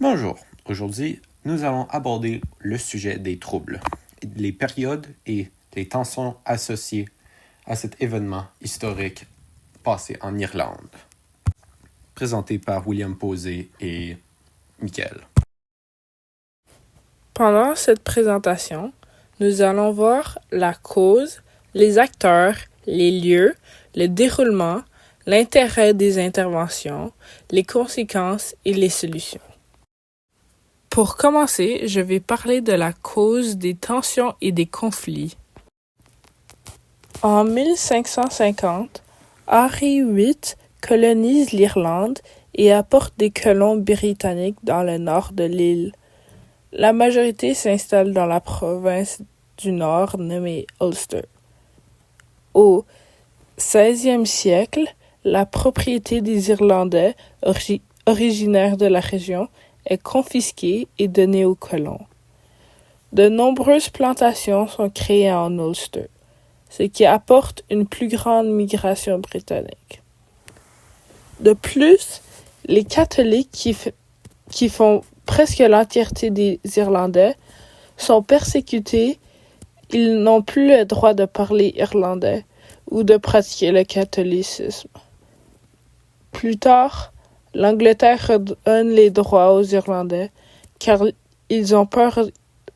Bonjour, aujourd'hui nous allons aborder le sujet des troubles, les périodes et les tensions associées à cet événement historique passé en Irlande. Présenté par William Posey et Michael. Pendant cette présentation, nous allons voir la cause, les acteurs, les lieux, le déroulement, l'intérêt des interventions, les conséquences et les solutions. Pour commencer, je vais parler de la cause des tensions et des conflits. En 1550, Henri VIII colonise l'Irlande et apporte des colons britanniques dans le nord de l'île. La majorité s'installe dans la province du Nord nommée Ulster. Au XVIe siècle, la propriété des Irlandais originaires de la région est confisquée et donnée aux colons. De nombreuses plantations sont créées en Ulster, ce qui apporte une plus grande migration britannique. De plus, les catholiques qui font presque l'entièreté des Irlandais sont persécutés. Ils n'ont plus le droit de parler irlandais ou de pratiquer le catholicisme. Plus tard, l'Angleterre redonne les droits aux Irlandais car ils ont peur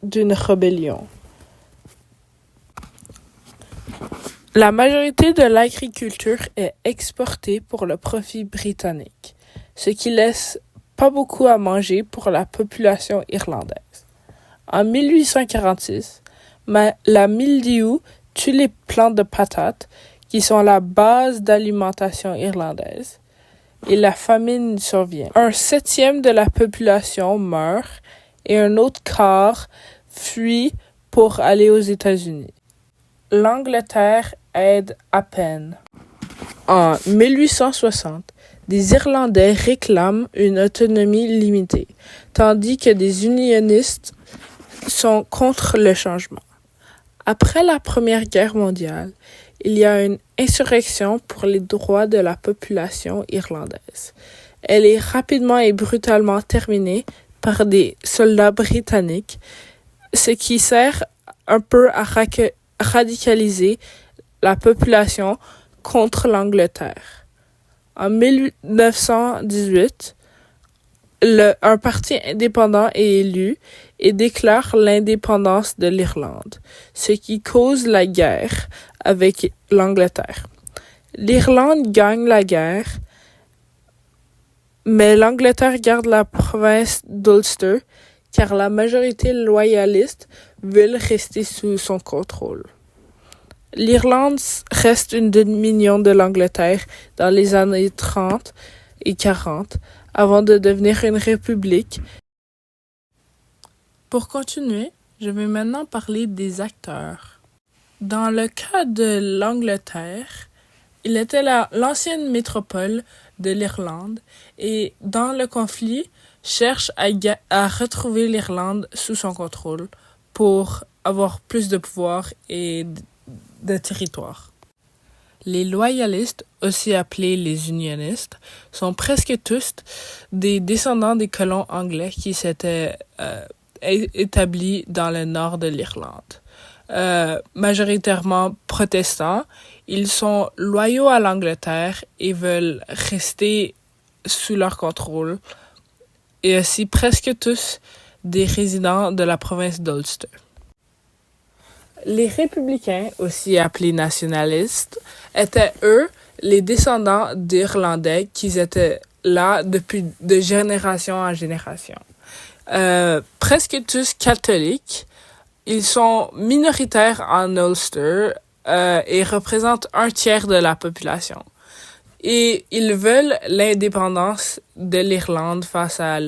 d'une rébellion. La majorité de l'agriculture est exportée pour le profit britannique, ce qui laisse pas beaucoup à manger pour la population irlandaise. En 1846, la mildiou tue les plantes de patates qui sont la base d'alimentation irlandaise et la famine survient. 1/7 de la population meurt et un autre quart fuit pour aller aux États-Unis. L'Angleterre aide à peine. En 1860, des Irlandais réclament une autonomie limitée, tandis que des unionistes sont contre le changement. Après la Première Guerre mondiale, il y a une insurrection pour les droits de la population irlandaise. Elle est rapidement et brutalement terminée par des soldats britanniques, ce qui sert un peu à radicaliser la population contre l'Angleterre. En 1918, un parti indépendant est élu et déclare l'indépendance de l'Irlande, ce qui cause la guerre avec l'Angleterre. L'Irlande gagne la guerre, mais l'Angleterre garde la province d'Ulster car la majorité loyaliste veut rester sous son contrôle. L'Irlande reste une dominion de l'Angleterre dans les années 30 et 40 avant de devenir une république. Pour continuer, je vais maintenant parler des acteurs. Dans le cas de l'Angleterre, il était l'ancienne métropole de l'Irlande et dans le conflit cherche à retrouver l'Irlande sous son contrôle pour avoir plus de pouvoir et de territoire. Les loyalistes, aussi appelés les unionistes, sont presque tous des descendants des colons anglais qui s'étaient établis dans le nord de l'Irlande. Majoritairement protestants, ils sont loyaux à l'Angleterre et veulent rester sous leur contrôle, et aussi presque tous des résidents de la province d'Ulster. Les républicains, aussi appelés nationalistes, étaient eux les descendants d'Irlandais qui étaient là depuis de génération en génération. Presque tous catholiques, ils sont minoritaires en Ulster et représentent 1/3 de la population. Et ils veulent l'indépendance de l'Irlande face à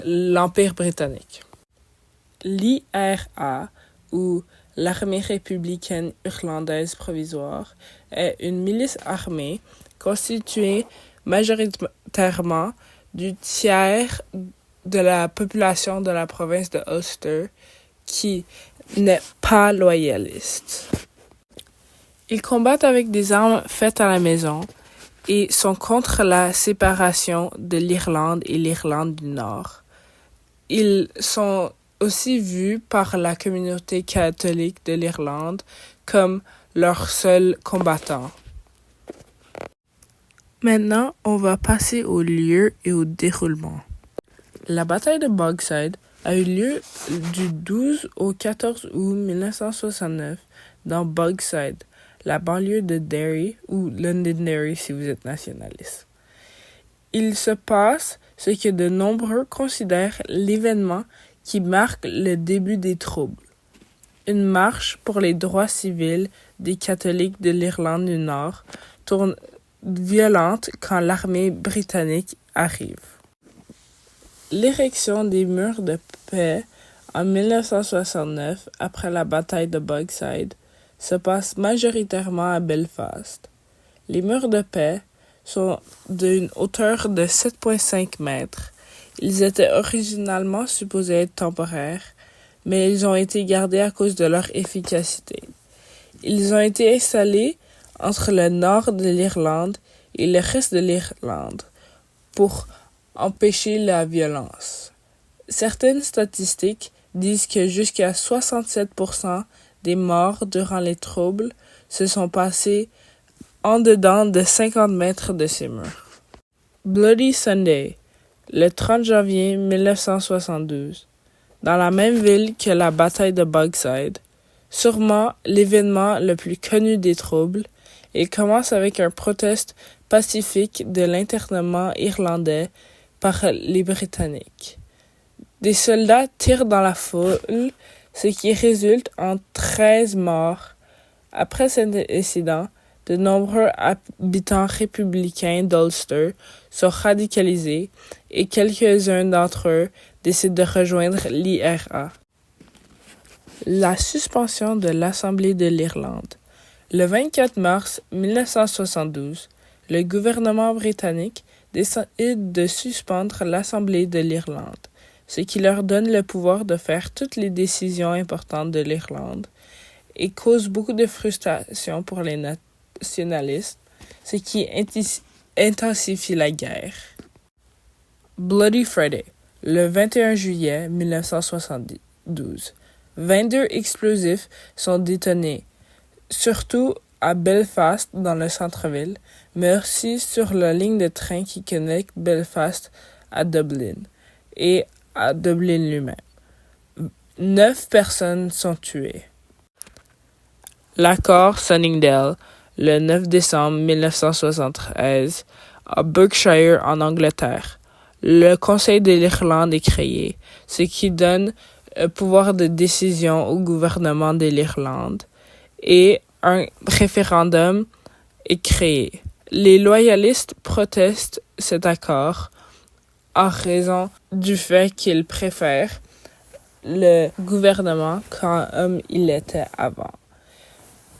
l'Empire britannique. L'IRA, ou l'Armée républicaine irlandaise provisoire, est une milice armée constituée majoritairement du tiers de la population de la province de Ulster qui n'est pas loyaliste. Ils combattent avec des armes faites à la maison et sont contre la séparation de l'Irlande et l'Irlande du Nord. Ils sont aussi vus par la communauté catholique de l'Irlande comme leur seul combattant. Maintenant, on va passer au lieu et au déroulement. La bataille de Bogside a eu lieu du 12 au 14 août 1969 dans Bogside, la banlieue de Derry ou Londonderry si vous êtes nationaliste. Il se passe ce que de nombreux considèrent l'événement qui marque le début des troubles. Une marche pour les droits civils des catholiques de l'Irlande du Nord tourne violente quand l'armée britannique arrive. L'érection des murs de paix en 1969, après la bataille de Bogside, se passe majoritairement à Belfast. Les murs de paix sont d'une hauteur de 7,5 mètres. Ils étaient originalement supposés être temporaires, mais ils ont été gardés à cause de leur efficacité. Ils ont été installés entre le nord de l'Irlande et le reste de l'Irlande pour empêcher la violence. Certaines statistiques disent que jusqu'à 67% des morts durant les troubles se sont passés en dedans de 50 mètres de ces murs. Bloody Sunday, le 30 janvier 1972, dans la même ville que la bataille de Bogside, sûrement l'événement le plus connu des troubles, il commence avec un proteste pacifique de l'internement irlandais par les Britanniques. Des soldats tirent dans la foule, ce qui résulte en 13 morts. Après cet incident, de nombreux habitants républicains d'Ulster sont radicalisés et quelques-uns d'entre eux décident de rejoindre l'IRA. La suspension de l'Assemblée de l'Irlande. Le 24 mars 1972, le gouvernement britannique décide de suspendre l'Assemblée de l'Irlande, ce qui leur donne le pouvoir de faire toutes les décisions importantes de l'Irlande et cause beaucoup de frustration pour les nationalistes, ce qui intensifie la guerre. Bloody Friday, le 21 juillet 1972. 22 explosifs sont détonés, surtout à Belfast dans le centre-ville, mais aussi sur la ligne de train qui connecte Belfast à Dublin et à Dublin lui-même. 9 personnes sont tuées. L'accord Sunningdale, le 9 décembre 1973, à Berkshire en Angleterre. Le Conseil de l'Irlande est créé, ce qui donne un pouvoir de décision au gouvernement de l'Irlande et un référendum est créé. Les loyalistes protestent cet accord en raison du fait qu'ils préfèrent le gouvernement comme il était avant.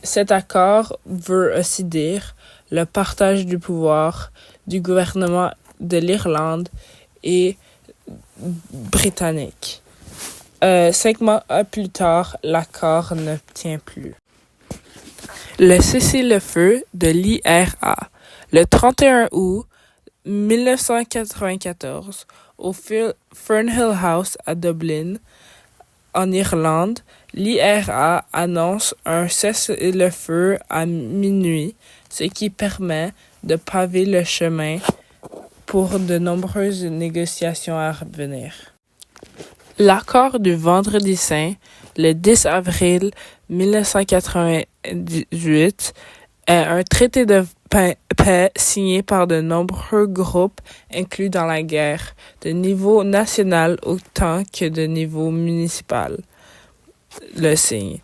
Cet accord veut aussi dire le partage du pouvoir du gouvernement de l'Irlande et britannique. 5 mois plus tard, l'accord ne tient plus. Le cessez-le-feu de l'IRA. Le 31 août 1994, au Fernhill House à Dublin, en Irlande, l'IRA annonce un cessez-le-feu à minuit, ce qui permet de paver le chemin pour de nombreuses négociations à venir. L'accord du Vendredi saint, le 10 avril 1998, est un traité de paix signé par de nombreux groupes inclus dans la guerre, de niveau national autant que de niveau municipal. Le signe.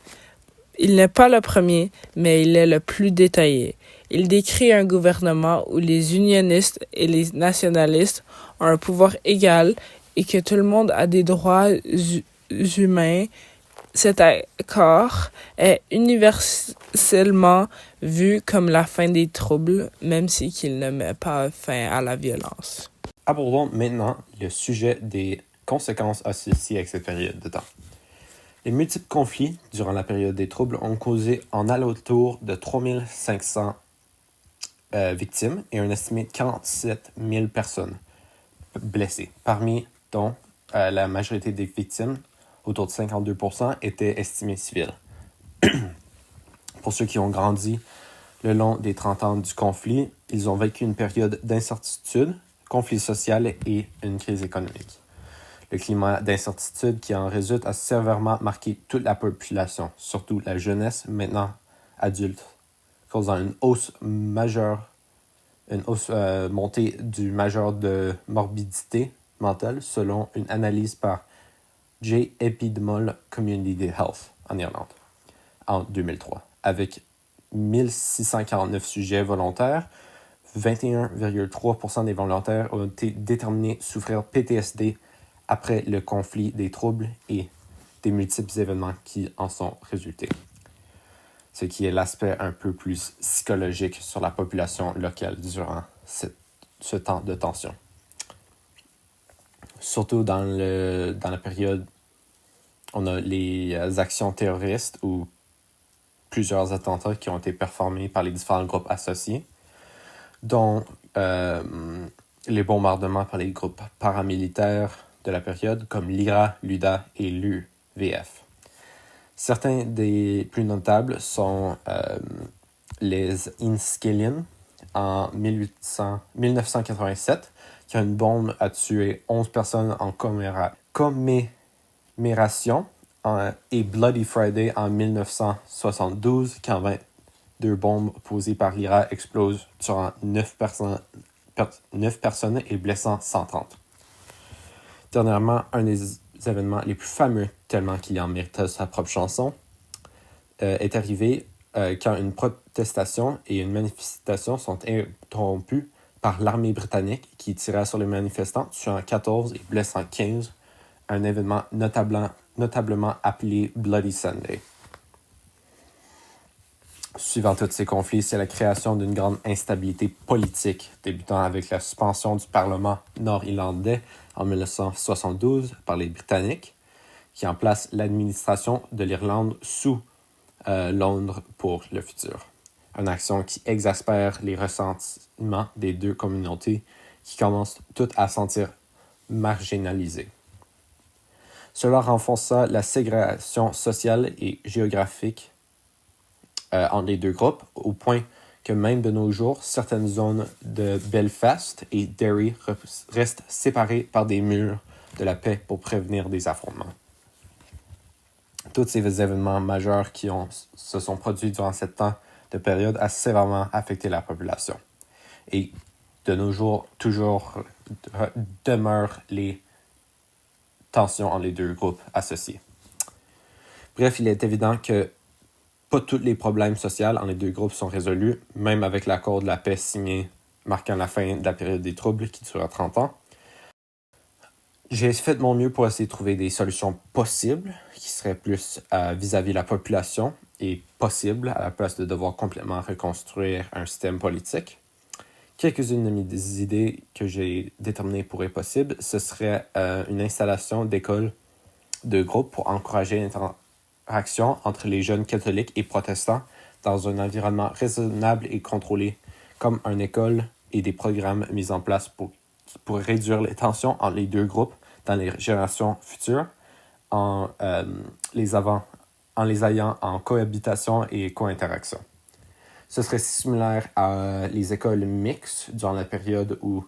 Il n'est pas le premier, mais il est le plus détaillé. Il décrit un gouvernement où les unionistes et les nationalistes ont un pouvoir égal et que tout le monde a des droits humains. Cet accord est universellement vu comme la fin des troubles, même si qu'il ne met pas fin à la violence. Abordons maintenant le sujet des conséquences associées avec cette période de temps. Les multiples conflits durant la période des troubles ont causé en alentour de 3500 victimes et un estimé de 47 000 personnes blessées, parmi dont la majorité des victimes, autour de 52%, étaient estimées civiles. Pour ceux qui ont grandi le long des 30 ans du conflit, ils ont vécu une période d'incertitude, conflit social et une crise économique. Le climat d'incertitude qui en résulte a sévèrement marqué toute la population, surtout la jeunesse, maintenant adulte, causant une hausse montée du majeur de morbidité mentale selon une analyse par J. Epidemiol Community Health en Irlande en 2003, avec 1649 sujets volontaires. 21,3% des volontaires ont été déterminés souffrir PTSD après le conflit, des troubles et des multiples événements qui en sont résultés. Ce qui est l'aspect un peu plus psychologique sur la population locale durant ce temps de tension. Surtout dans la période, on a les actions terroristes ou plusieurs attentats qui ont été performés par les différents groupes associés, dont les bombardements par les groupes paramilitaires de la période, comme l'IRA, l'UDA et l'UVF. Certains des plus notables sont les Inniskillin en 1987, qui a une bombe a tué 11 personnes en commémoration, et Bloody Friday en 1972, quand 22 bombes posées par l'IRA explosent, tuant 9 personnes et blessant 130. Dernièrement, un des événements les plus fameux, tellement qu'il en méritait sa propre chanson, est arrivé quand une protestation et une manifestation sont interrompues par l'armée britannique qui tira sur les manifestants, tuant 14 et blessant 15, un événement notablement appelé Bloody Sunday. Suivant tous ces conflits, c'est la création d'une grande instabilité politique, débutant avec la suspension du Parlement nord-irlandais en 1972 par les Britanniques, qui en place l'administration de l'Irlande sous Londres pour le futur. Une action qui exaspère les ressentiments des deux communautés qui commencent toutes à se sentir marginalisées. Cela renforça la ségrégation sociale et géographique entre les deux groupes, au point que même de nos jours, certaines zones de Belfast et Derry restent séparées par des murs de la paix pour prévenir des affrontements. Tous ces événements majeurs qui se sont produits durant ce temps de période a sévèrement affecté la population. Et de nos jours, toujours demeurent les tensions entre les deux groupes associés. Bref, il est évident que pas tous les problèmes sociaux entre les deux groupes sont résolus, même avec l'accord de la paix signé marquant la fin de la période des troubles qui dura 30 ans. J'ai fait de mon mieux pour essayer de trouver des solutions possibles qui seraient plus vis-à-vis de la population et possibles à la place de devoir complètement reconstruire un système politique. Quelques-unes de mes idées que j'ai déterminées pourraient être possibles, ce serait une installation d'écoles de groupes pour encourager l'interaction entre les jeunes catholiques et protestants dans un environnement raisonnable et contrôlé, comme une école et des programmes mis en place pour réduire les tensions entre les deux groupes dans les générations futures, en les ayant en cohabitation et co-interaction. Ce serait similaire à les écoles mixtes durant la période où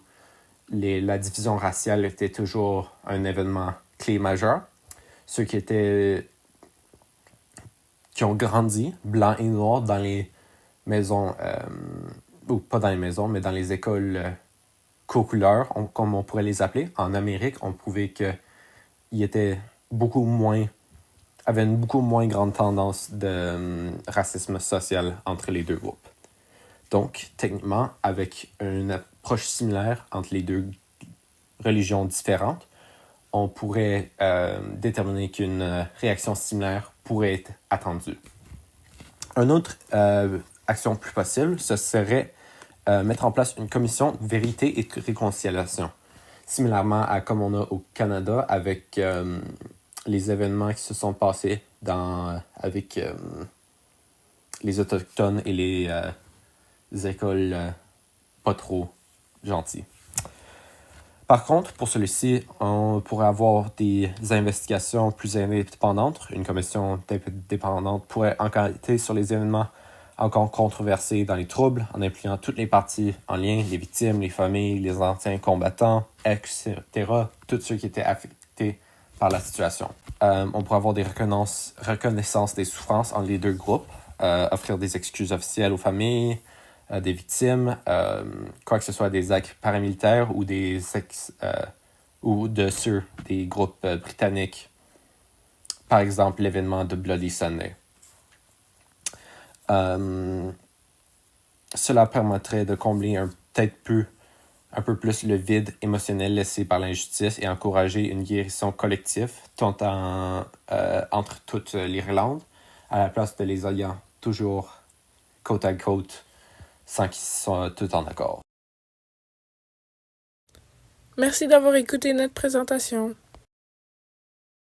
la division raciale était toujours un événement clé majeur. Ceux qui ont grandi, blancs et noirs, dans les maisons, ou pas dans les maisons, mais dans les écoles co-couleurs, comme on pourrait les appeler. En Amérique, on prouvait qu'ils étaient avait une beaucoup moins grande tendance de racisme social entre les deux groupes. Donc, techniquement, avec une approche similaire entre les deux religions différentes, on pourrait déterminer qu'une réaction similaire pourrait être attendue. Une autre action plus possible, ce serait mettre en place une commission de vérité et de réconciliation. Similairement à comme on a au Canada avec les événements qui se sont passés avec les Autochtones et les écoles pas trop gentilles. Par contre, pour celui-ci, on pourrait avoir des investigations plus indépendantes. Une commission indépendante pourrait enquêter sur les événements encore controversés dans les troubles, en impliquant toutes les parties en lien, les victimes, les familles, les anciens combattants, etc., tous ceux qui étaient affectés par la situation. On pourrait avoir des reconnaissances des souffrances entre les deux groupes, offrir des excuses officielles aux familles, des victimes, quoi que ce soit des actes paramilitaires ou ou de ceux des groupes britanniques. Par exemple, l'événement de Bloody Sunday. Cela permettrait de combler un peu plus le vide émotionnel laissé par l'injustice et encourager une guérison collective entre toute l'Irlande, à la place de les ayant toujours côte à côte sans qu'ils soient tous en accord. Merci d'avoir écouté notre présentation.